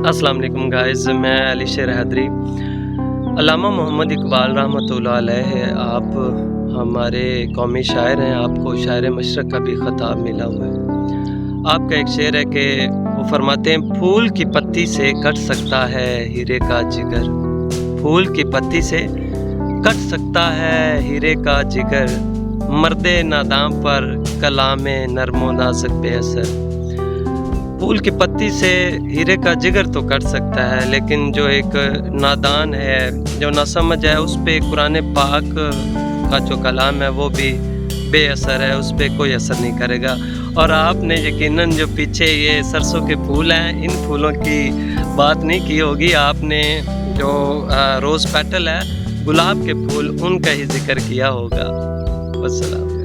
अस्सलाम वालेकुम गाइज़, मैं अली शेर हैदरी। अल्लामा मोहम्मद इकबाल रहमतुल्लाह अलैह आप हमारे कौमी शायर हैं, आपको शायर मशरक़ का भी ख़िताब मिला हुआ है। आपका एक शेर है कि वो फरमाते हैं, फूल की पत्ती से कट सकता है हीरे का जिगर, फूल की पत्ती से कट सकता है हीरे का जिगर, मर्दे नादां पर कलामे नर्मो नाज़ुक बेअसर। फूल की पत्ती से हीरे का जिगर तो कट सकता है, लेकिन जो एक नादान है, जो नासमझ है, उस पे कुरान पाक का जो कलाम है वो भी बेअसर है, उस पे कोई असर नहीं करेगा। और आपने यकीनन जो पीछे ये सरसों के फूल हैं, इन फूलों की बात नहीं की होगी, आपने जो रोज़ पेटल है, गुलाब के फूल, उनका ही जिक्र किया होगा। वस्सलाम।